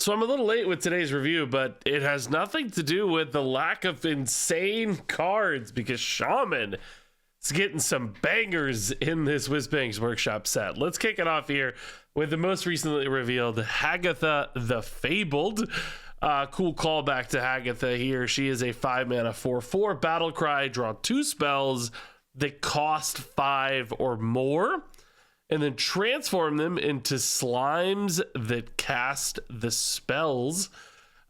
So I'm a little late with today's review, but it has nothing to do with the lack of insane cards, because Shaman is getting some bangers in this Whizbang's Workshop set. Let's kick it off here with the most recently revealed Hagatha the Fabled. Cool callback to Hagatha here. She is a 5-mana 4/4 battle cry. Draw 2 spells that cost 5 or more, and then transform them into slimes that cast the spells.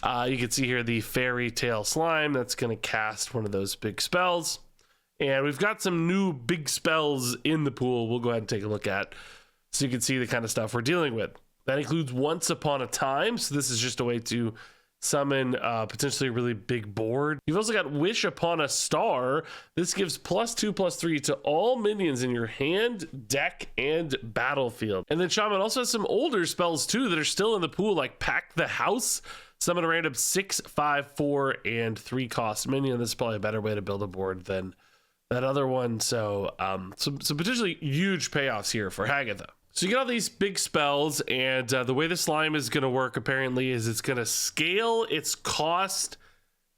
You can see here the Fairy Tale Slime that's going to cast one of those big spells. And we've got some new big spells in the pool we'll go ahead and take a look at so you can see the kind of stuff we're dealing with. That includes Once Upon a Time. So this is just a way to summon potentially a really big board. You've also got Wish Upon a Star. This gives +2/+3 to all minions in your hand, deck, and battlefield. And then Shaman also has some older spells too that are still in the pool, like Pack the House. Summon a random 6, 5, 4, and 3 cost minion. This is probably a better way to build a board than that other one. So some potentially huge payoffs here for Hagatha. So you get all these big spells, and the way the slime is going to work apparently is it's going to scale its cost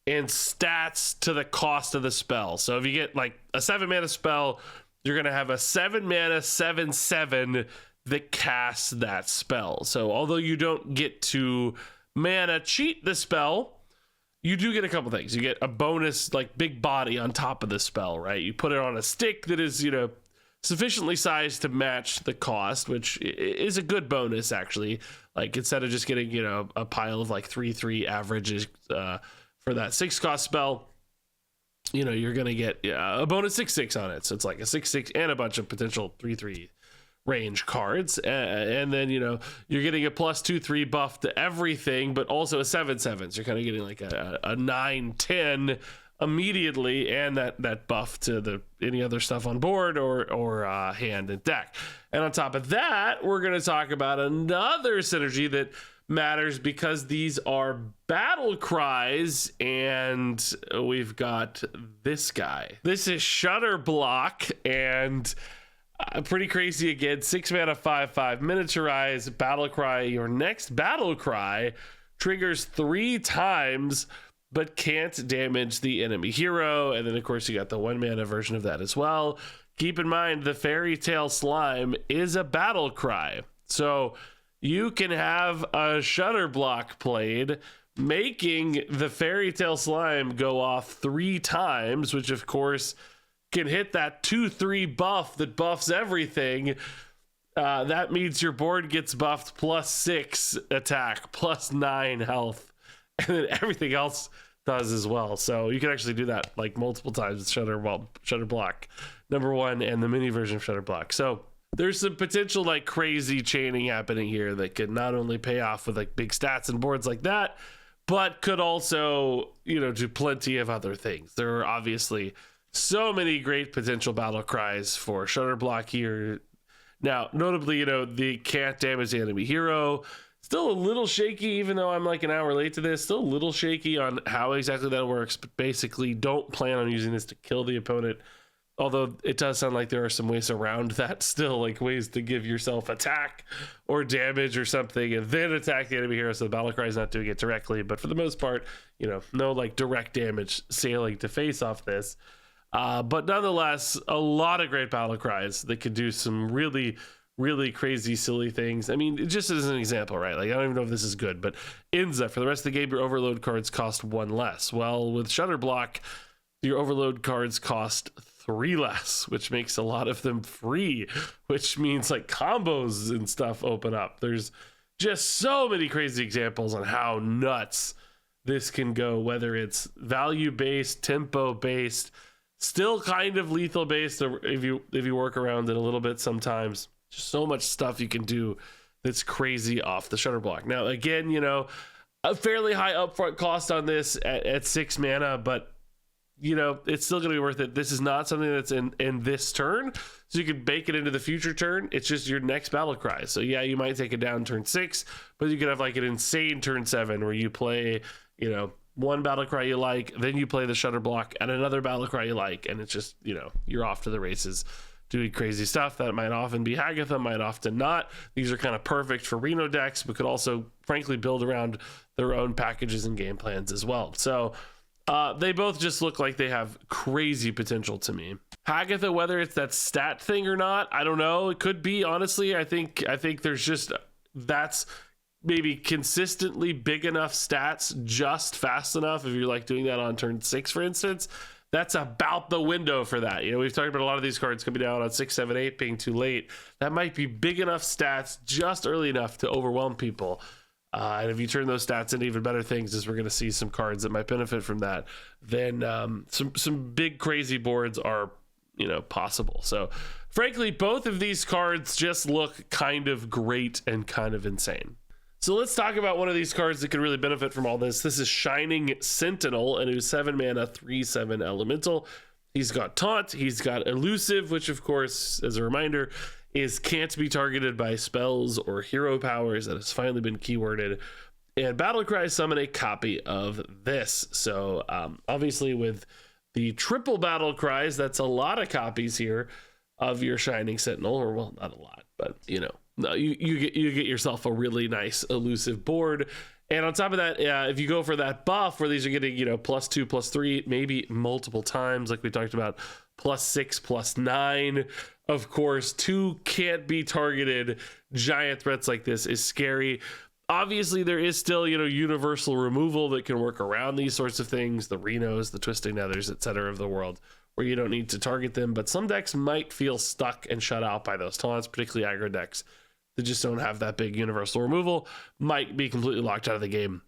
and stats to the cost of the spell. So if you get like a 7-mana spell, you're going to have a 7-mana 7/7 that casts that spell. So although you don't get to mana cheat the spell, you do get a couple things. You get a bonus, like big body on top of the spell, right? You put it on a stick that is, sufficiently sized to match the cost, which is a good bonus actually. Like instead of just getting, a pile of like 3/3 averages for that 6 cost spell, you're going to get a bonus 6/6 on it. So it's like a 6/6 and a bunch of potential 3/3 range cards. And then, you're getting a +2/3 buff to everything, but also a 7/7. So you're kind of getting like a 9/10 immediately, and that buff to any other stuff on board or hand and deck. And on top of that, we're going to talk about another synergy that matters because these are battle cries, and we've got this guy. This is Shutter Block, and pretty crazy again. 6-mana 5/5 miniaturize battle cry. Your next battle cry triggers 3 times but can't damage the enemy hero. And then of course you got the 1-mana version of that as well. Keep in mind the Fairy Tale Slime is a battle cry, so you can have a Shutter Block played, making the Fairy Tale Slime go off 3 times, which of course can hit that 2/3 buff that buffs everything. That means your board gets buffed +6 attack, +9 health, and then everything else does as well. So you can actually do that like multiple times with Shutter Block #1 and the mini version of Shutter Block. So there's some potential like crazy chaining happening here that could not only pay off with like big stats and boards like that, but could also, do plenty of other things. There are obviously so many great potential battle cries for Shutter Block here. Now, notably, the can't damage the enemy hero. Still a little shaky, even though I'm like an hour late to this. Still a little shaky on how exactly that works, but basically don't plan on using this to kill the opponent. Although it does sound like there are some ways around that still, like ways to give yourself attack or damage or something and then attack the enemy hero so the battle cry is not doing it directly. But for the most part, no like direct damage sailing to face off this. But nonetheless, a lot of great battle cries that could do some really, really crazy, silly things. I mean, just as an example, right? Like, I don't even know if this is good, but Inza, for the rest of the game, your overload cards cost 1 less. Well, with Shutter Block, your overload cards cost 3 less, which makes a lot of them free, which means like combos and stuff open up. There's just so many crazy examples on how nuts this can go, whether it's value-based, tempo-based, still kind of lethal based if you work around it a little bit sometimes. Just so much stuff you can do that's crazy off the Shutter Block. Now again, a fairly high upfront cost on this at 6 mana, but it's still gonna be worth it. This is not something that's in this turn, so you can bake it into the future turn. It's just your next battle cry. So yeah, you might take it down turn 6, but you could have like an insane turn 7 where you play one battle cry you like, then you play the Shutter Block and another battle cry you like, and it's just you're off to the races doing crazy stuff. That might often be Hagatha, might often not. These are kind of perfect for Reno decks, but could also frankly build around their own packages and game plans as well. So they both just look like they have crazy potential to me. Hagatha, whether it's that stat thing or not, I don't know. It could be, honestly. I think there's just, that's maybe consistently big enough stats, just fast enough. If you're like doing that on turn 6, for instance, that's about the window for that. You know, we've talked about a lot of these cards coming down on 6, 7, 8 being too late. That might be big enough stats just early enough to overwhelm people. And if you turn those stats into even better things, as we're going to see some cards that might benefit from that, then some big crazy boards are, you know, possible. So frankly, both of these cards just look kind of great and kind of insane. So let's talk about one of these cards that could really benefit from all this. This is Shining Sentinel, and who's 7 mana, 3/7 elemental. He's got Taunt, he's got Elusive, which of course, as a reminder, is can't be targeted by spells or hero powers. That has finally been keyworded. And Battlecry, summon a copy of this. So obviously with the triple Battlecries, that's a lot of copies here of your Shining Sentinel, or well, not a lot, but you know, no, you get yourself a really nice elusive board. And on top of that, if you go for that buff where these are getting, you know, +2, +3, maybe multiple times, like we talked about, +6, +9. Of course, 2 can't be targeted giant threats like this is scary. Obviously, there is still, you know, universal removal that can work around these sorts of things, the Renos, the Twisting Nethers, etc. of the world, where you don't need to target them. But some decks might feel stuck and shut out by those taunts, particularly aggro decks that just don't have that big universal removal, might be completely locked out of the game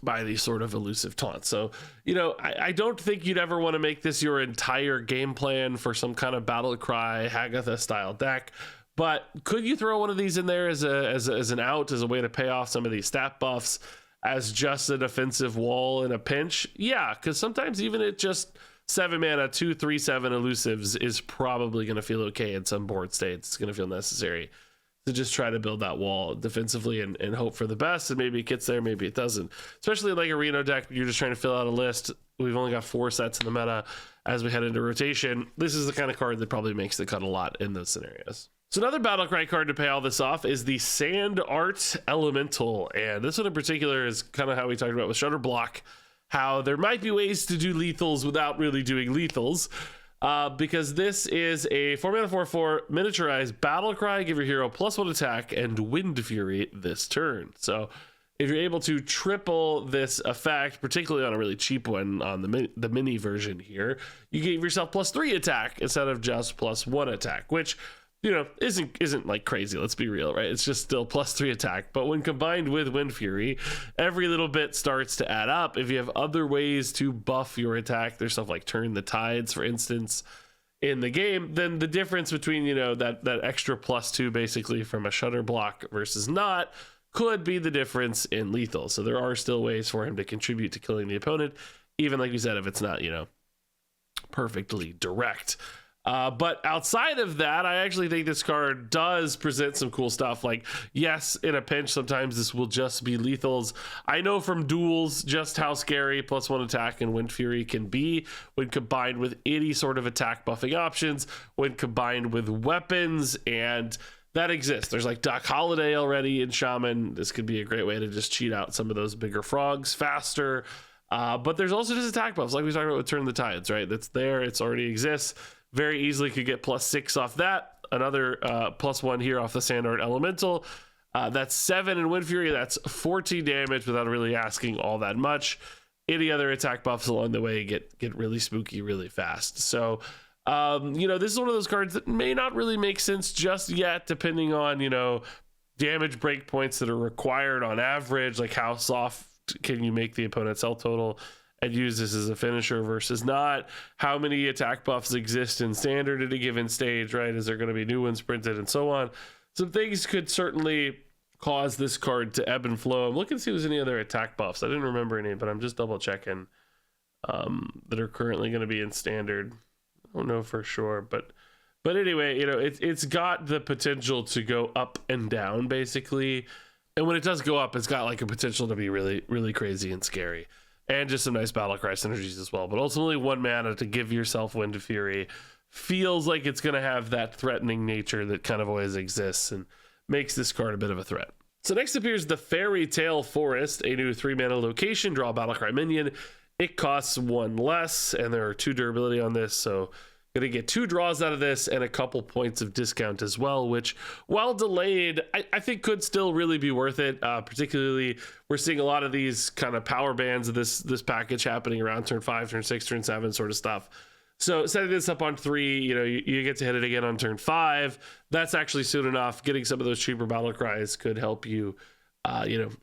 by these sort of elusive taunts. So, you know, I don't think you'd ever want to make this your entire game plan for some kind of Battlecry Hagatha style deck. But could you throw one of these in there as an out, as a way to pay off some of these stat buffs, as just a defensive wall in a pinch? Yeah, because sometimes even at just 7 mana, 2, 3, 7 elusives is probably going to feel okay in some board states. It's going to feel necessary to just try to build that wall defensively and hope for the best. And maybe it gets there, maybe it doesn't. Especially like a Reno deck, you're just trying to fill out a list. We've only got 4 sets in the meta as we head into rotation. This is the kind of card that probably makes the cut a lot in those scenarios. So another Battlecry card to pay all this off is the Sand Art Elemental. And this one in particular is kind of how we talked about with Shutter Block, how there might be ways to do lethals without really doing lethals. Because this is a 4 mana 4/4 miniaturized Battlecry. Give your hero +1 attack and Wind Fury this turn. So if you're able to triple this effect, particularly on a really cheap one on the mini version here, you give yourself +3 attack instead of just +1 attack, which, you know, isn't like crazy. Let's be real, right? It's just still +3 attack. But when combined with Wind Fury, every little bit starts to add up. If you have other ways to buff your attack, there's stuff like Turn the Tides, for instance, in the game, then the difference between, you know, that extra +2 basically from a Shutter Block versus not could be the difference in lethal. So there are still ways for him to contribute to killing the opponent, even like we said, if it's not, you know, perfectly direct. But outside of that, I actually think this card does present some cool stuff. Like, yes, in a pinch, sometimes this will just be lethals. I know from duels just how scary +1 attack and Wind Fury can be when combined with any sort of attack buffing options, when combined with weapons, and that exists. There's like Doc Holiday already in Shaman. This could be a great way to just cheat out some of those bigger frogs faster. But there's also just attack buffs, like we talked about with Turn the Tides, right? That's there, it's already exists. Very easily could get +6 off that. Another +1 here off the Sand Art Elemental. That's 7 in Wind Fury. That's 14 damage without really asking all that much. Any other attack buffs along the way get really spooky really fast. So, you know, this is one of those cards that may not really make sense just yet, depending on, you know, damage breakpoints that are required on average, like how soft can you make the opponent's health total and use this as a finisher versus not, how many attack buffs exist in standard at a given stage, right? Is there going to be new ones printed and so on? Some things could certainly cause this card to ebb and flow. I'm looking to see if there's any other attack buffs. I didn't remember any, but I'm just double checking that are currently going to be in standard. I don't know for sure, but anyway, you know, it's got the potential to go up and down basically. And when it does go up, it's got like a potential to be really, really crazy and scary. And just some nice Battlecry synergies as well. But ultimately 1 mana to give yourself Wind Fury feels like it's going to have that threatening nature that kind of always exists and makes this card a bit of a threat. So next appears the Fairy Tale Forest, a new 3-mana location, draw a battlecry minion. It costs 1 less, and there are 2 durability on this, so going to get 2 draws out of this and a couple points of discount as well, which, while delayed, I think could still really be worth it. Particularly, we're seeing a lot of these kind of power bands of this package happening around turn 5, turn 6, turn 7 sort of stuff. So setting this up on 3, you get to hit it again on turn 5. That's actually soon enough. Getting some of those cheaper battle cries could help you,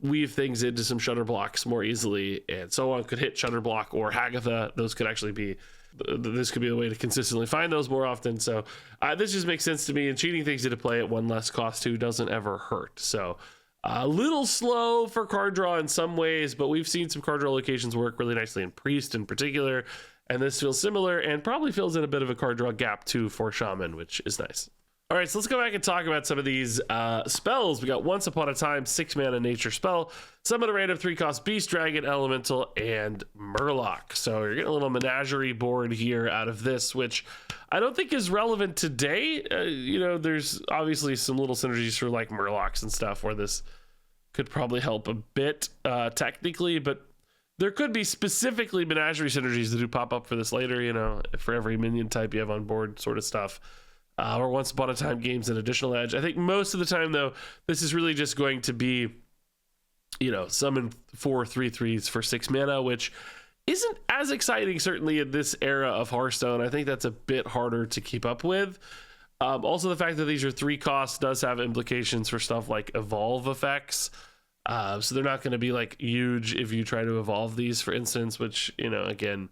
weave things into some shutter blocks more easily, and so on. Could hit shutter block or Hagatha. Those could actually be. This could be a way to consistently find those more often. So this just makes sense to me. And cheating things into play at 1 less cost too doesn't ever hurt. So a little slow for card draw in some ways, but we've seen some card draw locations work really nicely in Priest in particular. And this feels similar and probably fills in a bit of a card draw gap too for Shaman, which is nice. All right, so let's go back and talk about some of these spells. We got Once Upon a Time, 6-mana nature spell, summon a random 3-cost beast, dragon, elemental, and murloc. So you're getting a little menagerie board here out of this, which I don't think is relevant today. There's obviously some little synergies for like murlocs and stuff where this could probably help a bit technically, but there could be specifically menagerie synergies that do pop up for this later, for every minion type you have on board sort of stuff. Or Once Upon a Time games an additional edge. I think most of the time, though, this is really just going to be, summon 4 3/3s for 6 mana, which isn't as exciting, certainly in this era of Hearthstone. I think that's a bit harder to keep up with. Also, the fact that these are 3 costs does have implications for stuff like evolve effects. So they're not going to be like huge if you try to evolve these, for instance, which, again,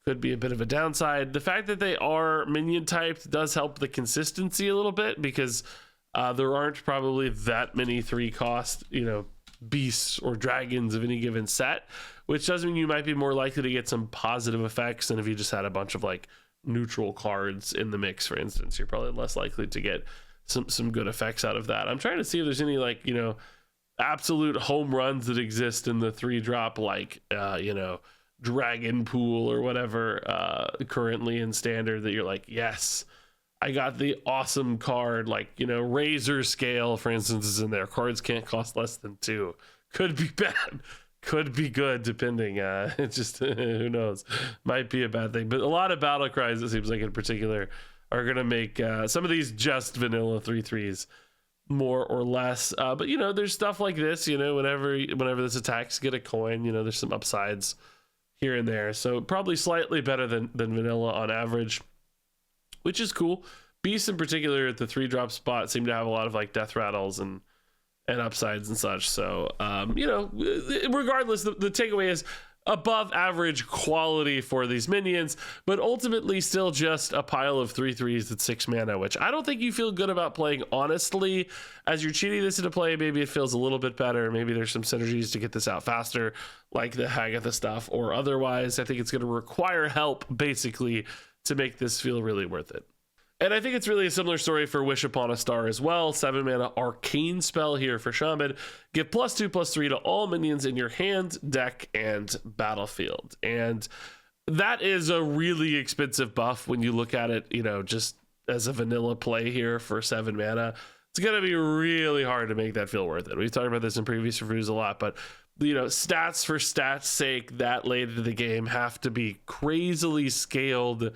could be a bit of a downside. The fact that they are minion typed does help the consistency a little bit because there aren't probably that many 3-cost, beasts or dragons of any given set, which does mean you might be more likely to get some positive effects than if you just had a bunch of like neutral cards in the mix, for instance. You're probably less likely to get some good effects out of that. I'm trying to see if there's any like, absolute home runs that exist in the 3-drop, like, Dragon Pool or whatever currently in standard that you're like, yes, I got the awesome card, like, Razor Scale, for instance, is in there. Cards can't cost less than 2. Could be bad, could be good, depending. It's just, who knows, might be a bad thing. But a lot of battle cries, it seems like in particular, are going to make some of these just vanilla 3/3s more or less. But, there's stuff like this, whenever this attacks, get a coin, there's some upsides here and there, so probably slightly better than vanilla on average, which is cool. Beasts in particular at the 3-drop spot seem to have a lot of like death rattles and upsides and such. So regardless, the takeaway is above average quality for these minions, but ultimately still just a pile of 3/3s at 6 mana, which I don't think you feel good about playing, honestly. As you're cheating this into play, maybe it feels a little bit better. Maybe there's some synergies to get this out faster, like the Hagatha stuff, or otherwise, I think it's going to require help, basically, to make this feel really worth it. And I think it's really a similar story for Wish Upon a Star as well. 7-mana arcane spell here for Shaman. Give +2/+3 to all minions in your hand, deck, and battlefield. And that is a really expensive buff when you look at it, just as a vanilla play here for 7 mana. It's going to be really hard to make that feel worth it. We've talked about this in previous reviews a lot, but stats for stats' sake that late into the game have to be crazily scaled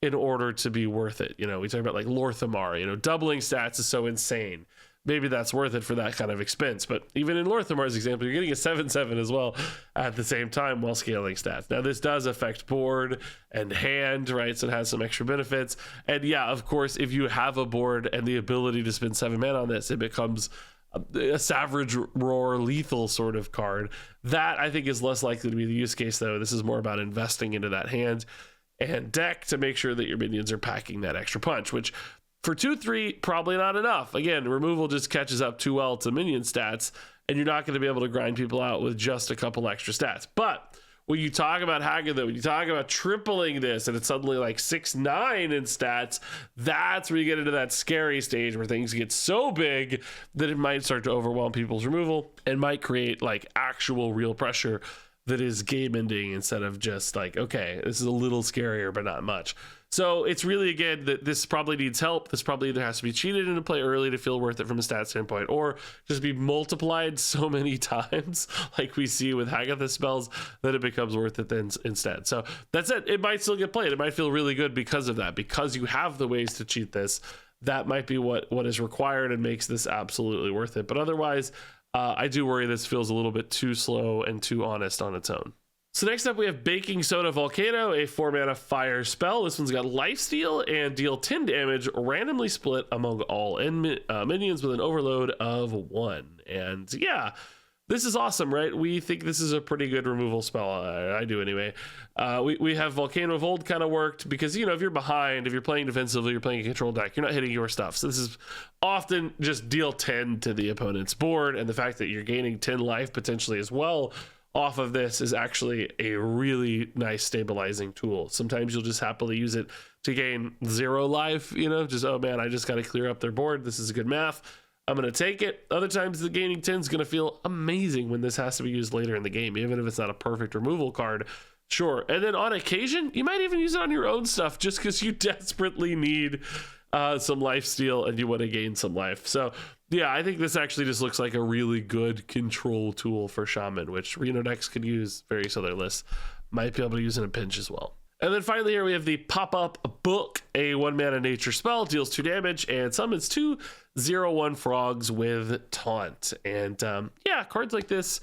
in order to be worth it. We talk about like Lorthamar, doubling stats is so insane. Maybe that's worth it for that kind of expense. But even in Lorthamar's example, you're getting a 7/7 as well at the same time while scaling stats. Now, this does affect board and hand, right? So it has some extra benefits. And yeah, of course, if you have a board and the ability to spend 7 mana on this, it becomes a Savage Roar lethal sort of card. That, I think, is less likely to be the use case, though. This is more about investing into that hand and deck to make sure that your minions are packing that extra punch, which for 2/3 probably not enough. Again, removal just catches up too well to minion stats, and you're not going to be able to grind people out with just a couple extra stats. But when you talk about Hagatha, when you talk about tripling this and it's suddenly like 6/9 in stats, that's where you get into that scary stage where things get so big that it might start to overwhelm people's removal and might create like actual real pressure that is game ending instead of just like, okay, this is a little scarier, but not much. So it's really, again, that this probably needs help. This probably either has to be cheated into play early to feel worth it from a stat standpoint, or just be multiplied so many times, like we see with Hagatha spells, that it becomes worth it then instead. So that's it. It might still get played. It might feel really good because of that, because you have the ways to cheat this. That might be what is required and makes this absolutely worth it. But otherwise, I do worry this feels a little bit too slow and too honest on its own. So next up, we have Baking Soda Volcano, a 4-mana fire spell. This one's got lifesteal and deal 10 damage, randomly split among all minions with an overload of 1. And yeah, this is awesome, right? We think this is a pretty good removal spell. I do anyway. We have Volcano of Old kind of worked because, you know, if you're behind, if you're playing defensively, you're playing a control deck, you're not hitting your stuff. So this is often just deal 10 to the opponent's board. And the fact that you're gaining 10 life potentially as well off of this is actually a really nice stabilizing tool. Sometimes you'll just happily use it to gain 0 life, you know, just, oh man, I just got to clear up their board. This is a good math. I'm going to take it. Other times the gaining 10 is going to feel amazing when this has to be used later in the game, even if it's not a perfect removal card. Sure. And then on occasion, you might even use it on your own stuff just because you desperately need some life steal and you want to gain some life. So yeah, I think this actually just looks like a really good control tool for Shaman, which Reno decks could use, various other lists might be able to use in a pinch as well. And then finally here we have the Pop-Up Book, a 1-mana nature spell, deals 2 damage, and summons 2 0/1 frogs with Taunt. And yeah, cards like this,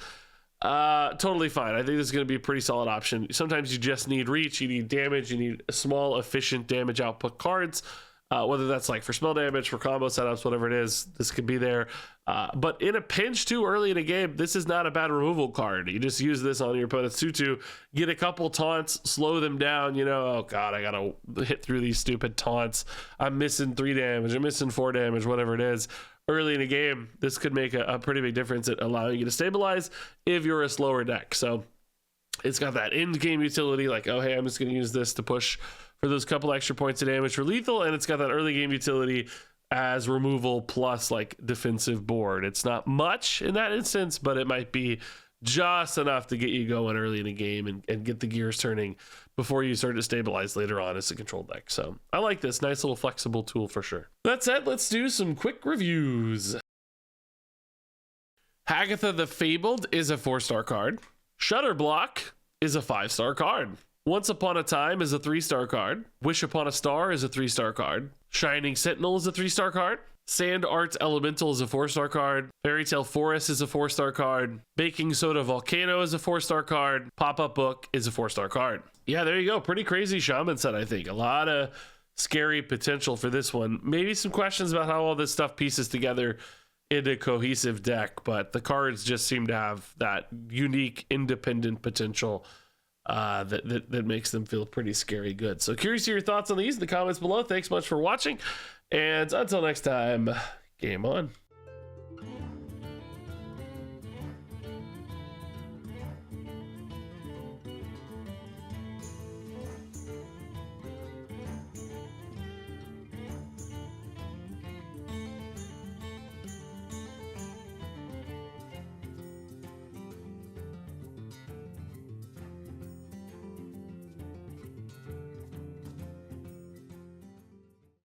totally fine. I think this is going to be a pretty solid option. Sometimes you just need reach, you need damage, you need small, efficient damage output cards. Whether that's like for spell damage, for combo setups, whatever it is, this could be there. But in a pinch too early in a game, this is not a bad removal card. You just use this on your opponent's tutu, get a couple taunts, slow them down. You know, oh god, I gotta hit through these stupid taunts. I'm missing 3 damage, I'm missing 4 damage, whatever it is. Early in a game, this could make a pretty big difference at allowing you to stabilize if you're a slower deck. So it's got that end game utility, like, oh hey, I'm just gonna use this to push for those couple extra points of damage for lethal, and it's got that early game utility as removal plus like defensive board. It's not much in that instance, but it might be just enough to get you going early in the game and get the gears turning before you start to stabilize later on as a control deck. So I like this nice little flexible tool for sure. That said, let's do some quick reviews. Hagatha the Fabled is a 4-star card. Shutterblock is a 5-star card. Once Upon a Time is a 3-star card. Wish Upon a Star is a 3-star card. Shining Sentinel is a 3-star card. Sand Arts Elemental is a 4-star card. Fairy Tale Forest is a 4-star card. Baking Soda Volcano is a 4-star card. Pop-Up Book is a 4-star card. Yeah, there you go. Pretty crazy Shaman set, I think. A lot of scary potential for this one. Maybe some questions about how all this stuff pieces together in a cohesive deck, but the cards just seem to have that unique, independent potential that makes them feel pretty scary good. So curious to hear your thoughts on these in the comments below. Thanks much for watching, and until next time, game on.